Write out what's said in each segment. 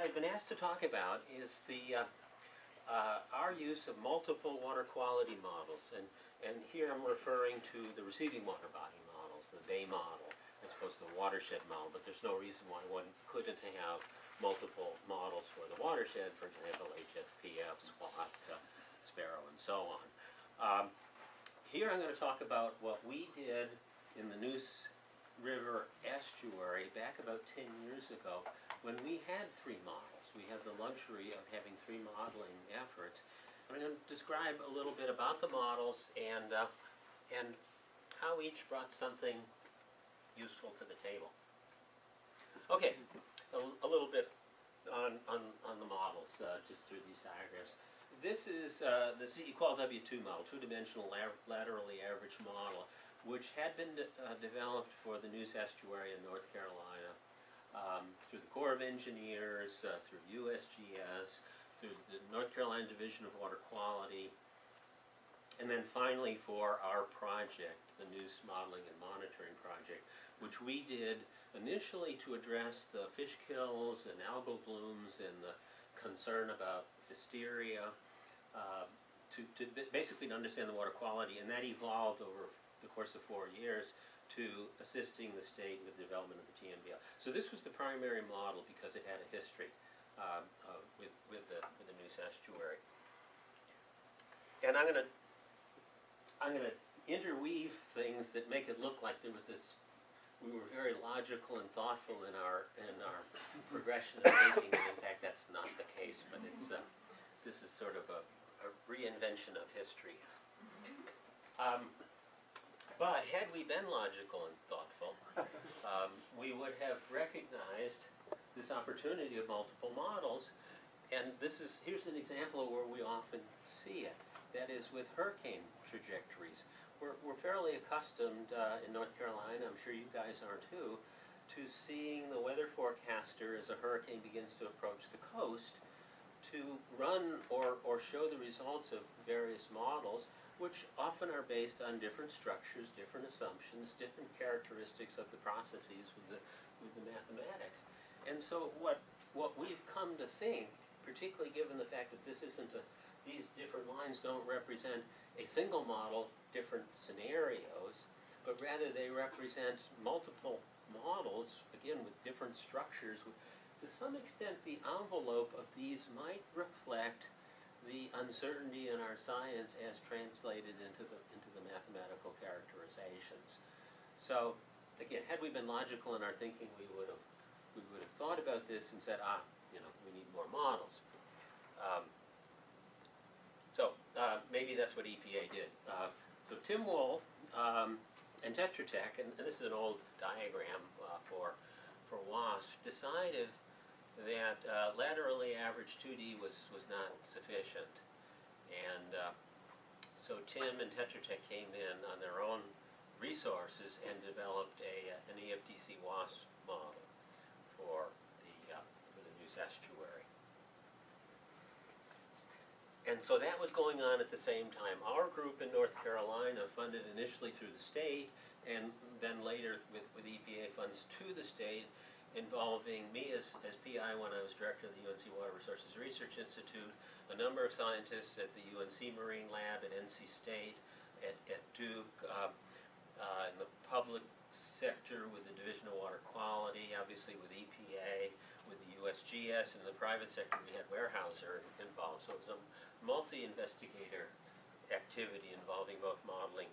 I've been asked to talk about is our use of multiple water quality models, and here I'm referring to the receiving water body models, the Bay model, as opposed to the watershed model, but there's no reason why one couldn't have multiple models for the watershed, for example, HSPF, SWAT, Sparrow, and so on. Here I'm going to talk about what we did in the Neuse River estuary back about 10 years ago when we had 3 models. We had the luxury of having 3 modeling efforts. I'm going to describe a little bit about the models and how each brought something useful to the table. Okay, a little bit on the models, just through these diagrams. This is the C=W2 model, two-dimensional laterally averaged model, which had been developed for the Neuse estuary in North Carolina through the Corps of Engineers, through USGS, through the North Carolina Division of Water Quality, and then finally for our project, the Neuse Modeling and Monitoring Project, which we did initially to address the fish kills and algal blooms and the concern about Pfiesteria, basically to understand the water quality, and that evolved over the course of 4 years to assisting the state with the development of the TMDL. So this was the primary model because it had a history with the Neuse estuary. And I'm going to interweave things that make it look like there was this. We were very logical and thoughtful in our progression of thinking, and in fact that's not the case. But it's this is sort of a reinvention of history. But had we been logical and thoughtful, we would have recognized this opportunity of multiple models. And here's an example of where we often see it. That is with hurricane trajectories. We're fairly accustomed in North Carolina, I'm sure you guys are too, to seeing the weather forecaster as a hurricane begins to approach the coast to run or show the results of various models, which often are based on different structures, different assumptions, different characteristics of the processes with the mathematics. And so what we've come to think, particularly given the fact that this isn't these different lines don't represent a single model, different scenarios, but rather they represent multiple models, again with different structures. To some extent, the envelope of these might reflect the uncertainty in our science as translated into the mathematical characterizations. So, again, had we been logical in our thinking, we would have thought about this and said, we need more models. Maybe that's what EPA did. So Tim Wool and Tetra Tech, and this is an old diagram for WASP, decided that laterally averaged 2D was not sufficient. And so Tim and Tetra Tech came in on their own resources and developed an EFDC WASP model for the Neuse estuary. And so that was going on at the same time. Our group in North Carolina, funded initially through the state, and then later with EPA funds to the state, involving me as PI when I was director of the UNC Water Resources Research Institute, a number of scientists at the UNC Marine Lab, at NC State, at Duke, in the public sector with the Division of Water Quality, obviously with EPA, with the USGS, and in the private sector we had Weyerhaeuser involved. So it was a multi-investigator activity involving both modeling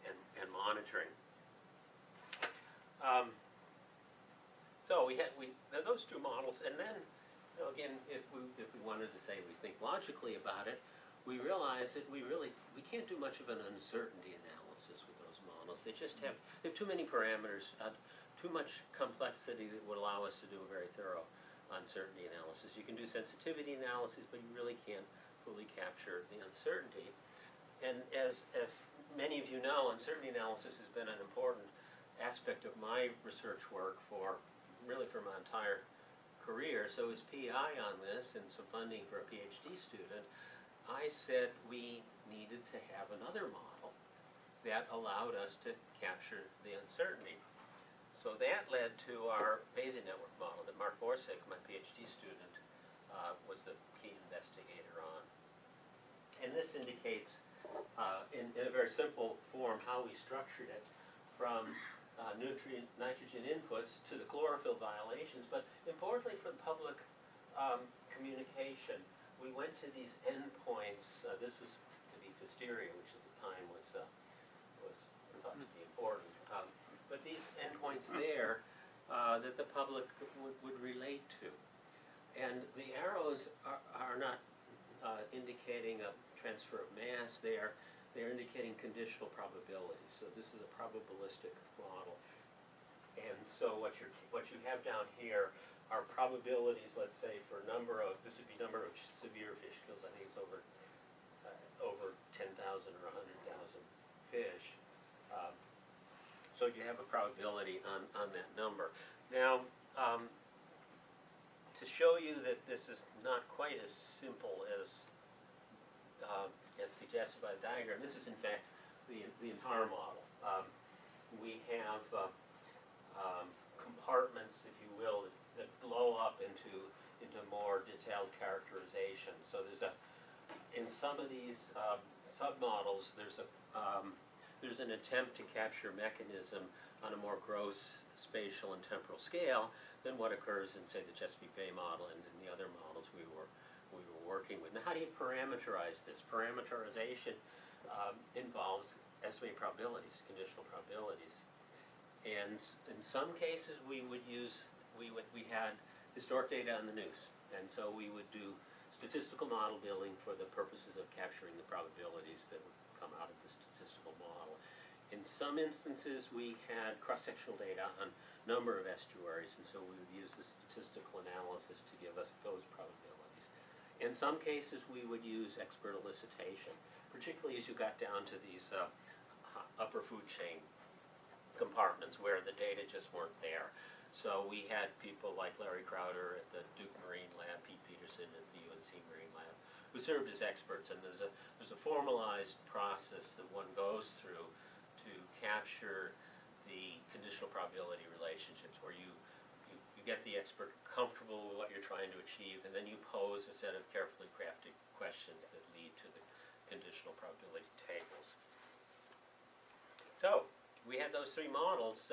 and monitoring. So we had those 2 models, and then again, if we wanted to say we think logically about it, we realize that we can't do much of an uncertainty analysis with those models. They just have too many parameters, too much complexity that would allow us to do a very thorough uncertainty analysis. You can do sensitivity analysis, but you really can't fully capture the uncertainty. And as many of you know, uncertainty analysis has been an important aspect of my research work for my entire career. So as PI on this and some funding for a PhD student, I said we needed to have another model that allowed us to capture the uncertainty. So that led to our Bayesian network model that Mark Borsig, my PhD student, and this indicates in a very simple form how we structured it from nutrient nitrogen inputs to the chlorophyll violations, but importantly for the public communication, we went to these endpoints. This was to be hysteria, which at the time was thought to be important. But these endpoints there that the public would relate to. And the arrows are not indicating a transfer of mass. They're indicating conditional probabilities. So this is a probabilistic model. And so what you have down here are probabilities, let's say, for number of, this would be number of severe fish kills. I think it's over 10,000 or 100,000 fish. So you have a probability on that number. Now, to show you that this is not quite as simple as suggested by the diagram, this is in fact the entire model. We have compartments, if you will, that blow up into more detailed characterization. So in some of these submodels, there's an attempt to capture mechanism on a more gross spatial and temporal scale than what occurs in, say, the Chesapeake Bay model and in the other models we were working with. Now, how do you parameterize this? Parameterization involves estimating probabilities, conditional probabilities, and in some cases we had historic data on the Neuse, and so we would do statistical model building for the purposes of capturing the probabilities that would come out of the statistical model. In some instances, we had cross-sectional data on number of estuaries, and so we would use the statistical analysis to give us those probabilities. In some cases, we would use expert elicitation, particularly as you got down to these upper food chain compartments where the data just weren't there. So we had people like Larry Crowder at the Duke Marine Lab, Pete Peterson at the UNC Marine Lab, who served as experts, and there's a formalized process that one goes through to capture the conditional probability relationships, where you get the expert comfortable with what you're trying to achieve, and then you pose a set of carefully crafted questions that lead to the conditional probability tables. So we had those three models,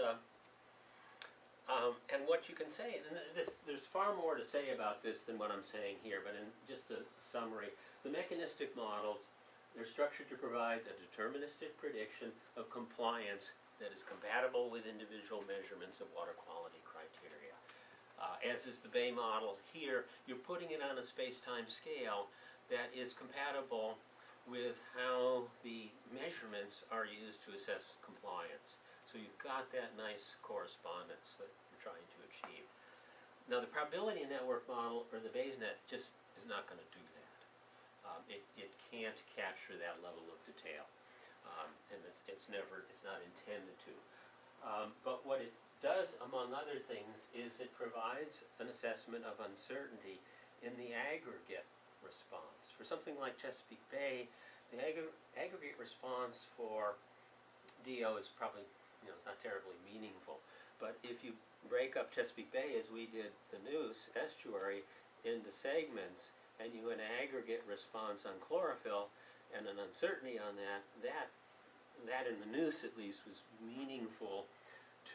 and what you can say, and there's far more to say about this than what I'm saying here, but in just a summary, the mechanistic models, they're structured to provide a deterministic prediction of compliance that is compatible with individual measurements of water quality criteria. As is the Bay model here, you're putting it on a space-time scale that is compatible with how the measurements are used to assess compliance. So you've got that nice correspondence that you're trying to achieve. Now the probability network model, or the BayesNet, just is not going to do that. It can't capture that level of detail, and it's not intended to. But what it does, among other things, is it provides an assessment of uncertainty in the aggregate response. For something like Chesapeake Bay, the aggregate response for DO is probably, it's not terribly meaningful. But if you break up Chesapeake Bay, as we did the Neuse estuary, into segments, and you an aggregate response on chlorophyll and an uncertainty on that in the Neuse at least was meaningful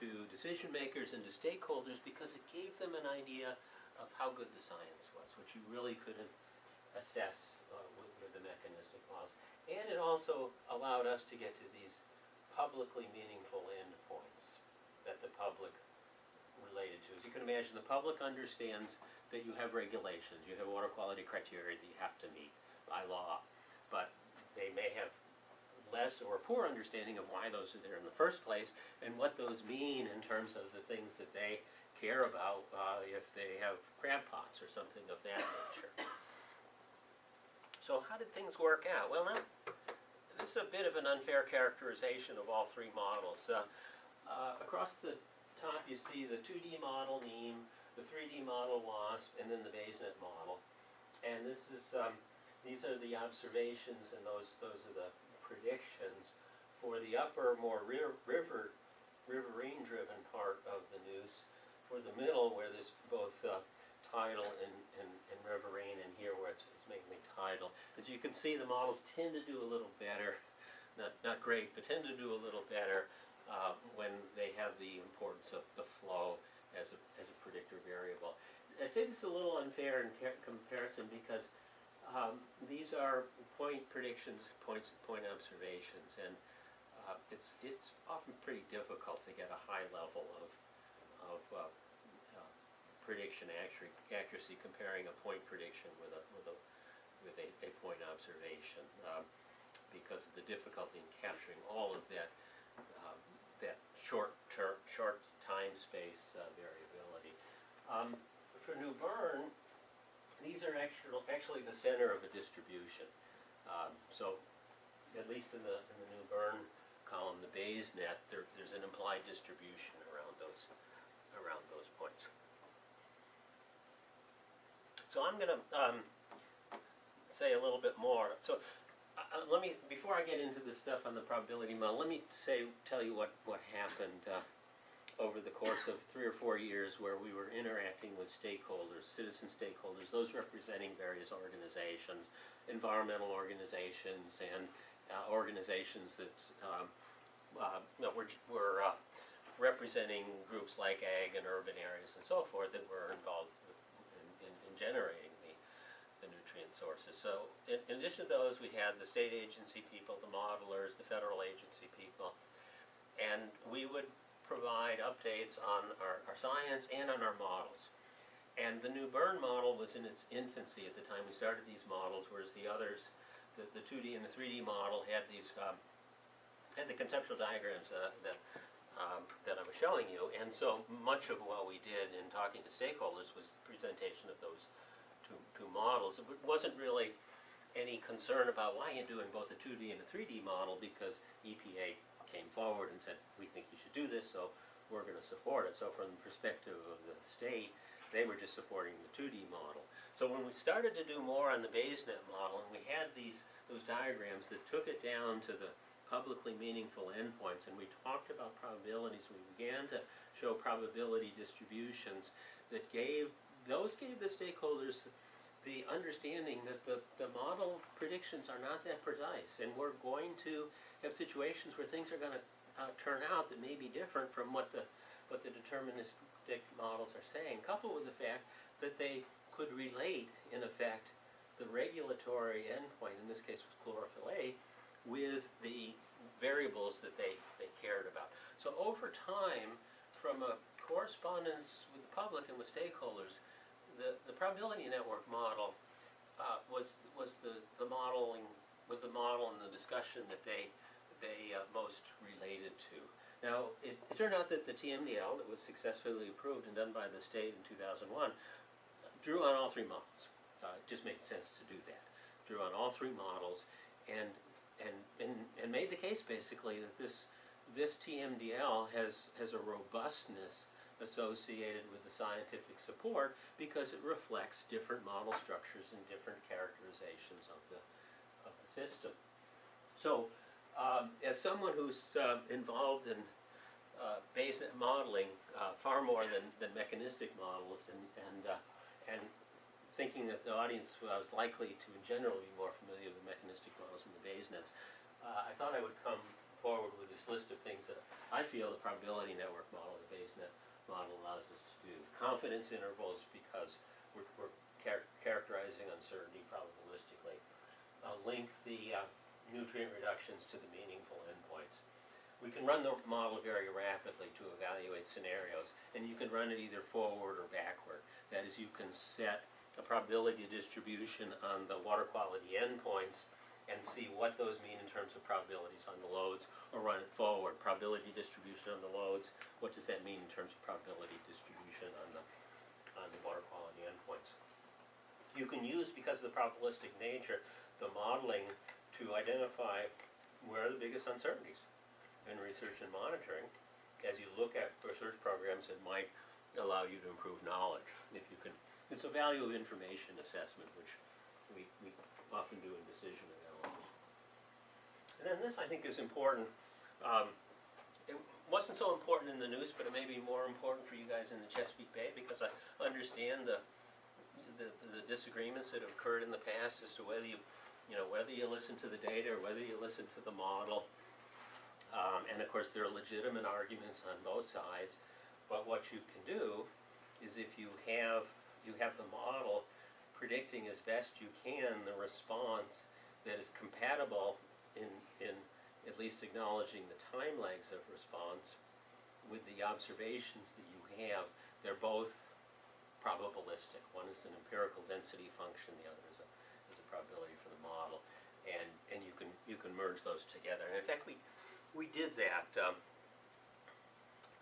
to decision makers and to stakeholders, because it gave them an idea of how good the science was, which you really couldn't assess with the mechanistic models. And it also allowed us to get to these publicly meaningful endpoints that the public related to. As you can imagine, the public understands that you have regulations, you have water quality criteria that you have to meet by law, but they may have less or poor understanding of why those are there in the first place and what those mean in terms of the things that they care about if they have crab pots or something of that nature. So how did things work out? Well, now, this is a bit of an unfair characterization of all three models. Across the top you see the 2D model NEAM, the 3D model WASP, and then the BayesNet model. And this is these are the observations, and those are the predictions for the upper, more riverine-driven part of the Neuse, for the middle, where there's both tidal and riverine, and here where it's mainly tidal. untitled. As you can see, the models tend to do a little better, not great, but tend to do a little better when they have the importance of the flow as a predictor variable. I say this is a little unfair in comparison because these are point predictions, point observations, and it's often pretty difficult to get a high level of prediction accuracy comparing a point prediction with a point observation because of the difficulty in capturing all of that short time space variability. For Neu-BERN, these are actually the center of a distribution. So at least in the Neu-BERN column, the Bayes net, there's an implied distribution around those points. So I'm going to say a little bit more. So let me, before I get into this stuff on the probability model, let me tell you what happened over the course of 3 or 4 years where we were interacting with stakeholders, citizen stakeholders, those representing various organizations, environmental organizations, and organizations that were representing groups like ag and urban areas and so forth that were involved in generating the nutrient sources. So in addition to those, we had the state agency people, the modelers, the federal agency people, and we would provide updates on our science and on our models. And the Neu-BERN model was in its infancy at the time we started these models, whereas the others, the 2D and the 3D model, had these had the conceptual diagrams that I was showing you. And so much of what we did in talking to stakeholders was the presentation of those two models. It wasn't really any concern about why you're doing both a 2D and a 3D model, because EPA came forward and said, we think you should do this, so we're going to support it. So from the perspective of the state, they were just supporting the 2D model. So when we started to do more on the Bayes net model, and we had those diagrams that took it down to the publicly meaningful endpoints, and we talked about probabilities, we began to show probability distributions that gave the stakeholders the understanding that the model predictions are not that precise, and we're going to have situations where things are going to turn out that may be different from what the deterministic models are saying, coupled with the fact that they could relate, in effect, the regulatory endpoint, in this case was chlorophyll A, with the variables that they cared about. So over time, from a correspondence with the public and with stakeholders, the probability network model was the model and the discussion that they most related to. Now, it turned out that the TMDL that was successfully approved and done by the state in 2001 drew on all 3 models. It just made sense to do that. Drew on all 3 models and made the case basically that this TMDL has a robustness associated with the scientific support because it reflects different model structures and different characterizations of the system. So as someone who's involved in Bayes net modeling far more than mechanistic models, and thinking that the audience was likely to in general be more familiar with mechanistic models than the Bayes nets, I thought I would come forward with this list of things that I feel the probability network model, the Bayes net model, allows us to do. Confidence intervals, because we're characterizing uncertainty probabilistically. Link the nutrient reductions to the meaningful endpoints. We can run the model very rapidly to evaluate scenarios, and you can run it either forward or backward. That is, you can set a probability distribution on the water quality endpoints and see what those mean in terms of probabilities on the loads, or run it forward. Probability distribution on the loads, what does that mean in terms of probability distribution on the water quality endpoints? You can use, because of the probabilistic nature, the modeling to identify where are the biggest uncertainties in research and monitoring. As you look at research programs, it might allow you to improve knowledge. If you can, it's a value of information assessment, which we often do in decision analysis. And then this, I think, is important. It wasn't so important in the Neuse, but it may be more important for you guys in the Chesapeake Bay, because I understand the the disagreements that have occurred in the past as to whether whether you listen to the data or whether you listen to the model. And of course there are legitimate arguments on both sides, but what you can do is if you have the model predicting as best you can the response that is compatible in at least acknowledging the time lags of response with the observations that you have. They're both probabilistic. One is an empirical density function, the other is a probability for the model, and you can merge those together. And in fact, we did that.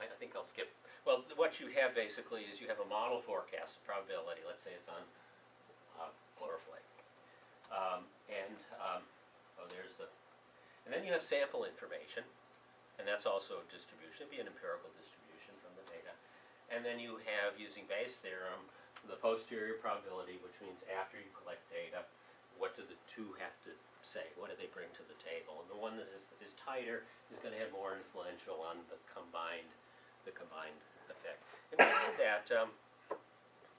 I think I'll skip. Well, what you have basically is you have a model forecast probability. Let's say it's on chloroflake, and then you have sample information, and that's also a distribution. It'd be an empirical distribution from the data. And then you have, using Bayes' theorem, the posterior probability, which means after you collect data, what do the two have to say? What do they bring to the table? And the one that is tighter is going to have more influential on the combined effect. And we did that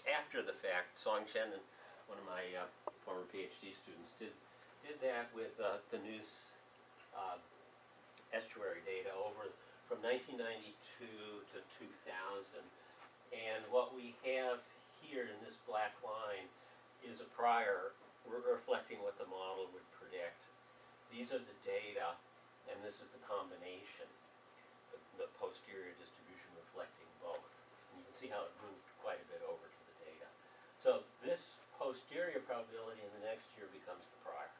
after the fact. Song Chen and one of my former PhD students did that with the Neuse estuary data over from 1992 to 2000. And what we have here in this black line is a prior reflecting what the model would predict. These are the data, and this is the combination, the posterior distribution reflecting both. And you can see how it moved quite a bit over to the data. So this posterior probability in the next year becomes the prior.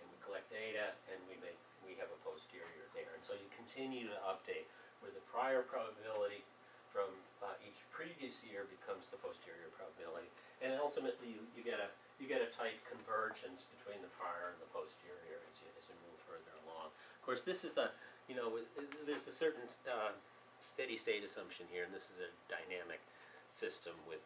And we collect data, and we have a posterior there. And so you continue to update where the prior probability from each previous year becomes the posterior probability. And ultimately you get a tight convergence between the prior and the posterior as you move further along. Of course, this is there's a certain steady state assumption here, and this is a dynamic system with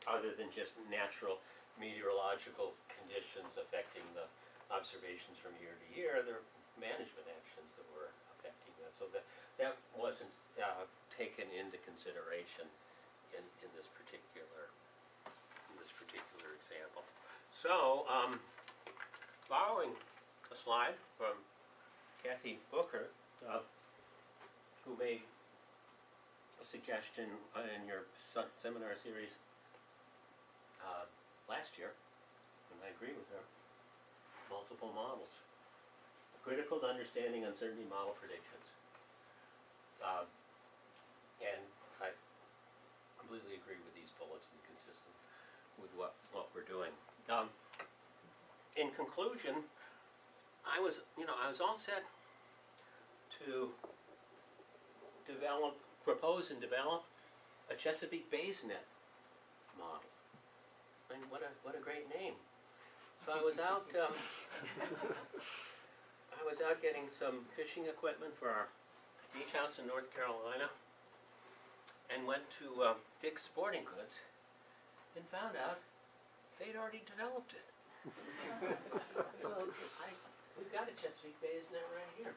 other than just natural meteorological conditions affecting the observations from year to year, there are management actions that were affecting that. So that wasn't taken into consideration in this particular example. So, following a slide from Kathy Booker, who made a suggestion in your seminar series last year, and I agree with her, multiple models. Critical to understanding uncertainty model predictions. And I completely agree with these bullets and consistent with what we're doing. In conclusion, I was all set to propose and develop a Chesapeake BaysNet model. I mean, what a great name. So I was out getting some fishing equipment for our beach house in North Carolina, and went to Dick's Sporting Goods and found out they'd already developed it. So we've got a Chesapeake BaysNet right here.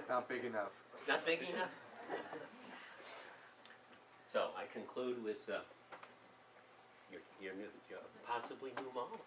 Not big enough. Not big enough. So I conclude with your possibly new model.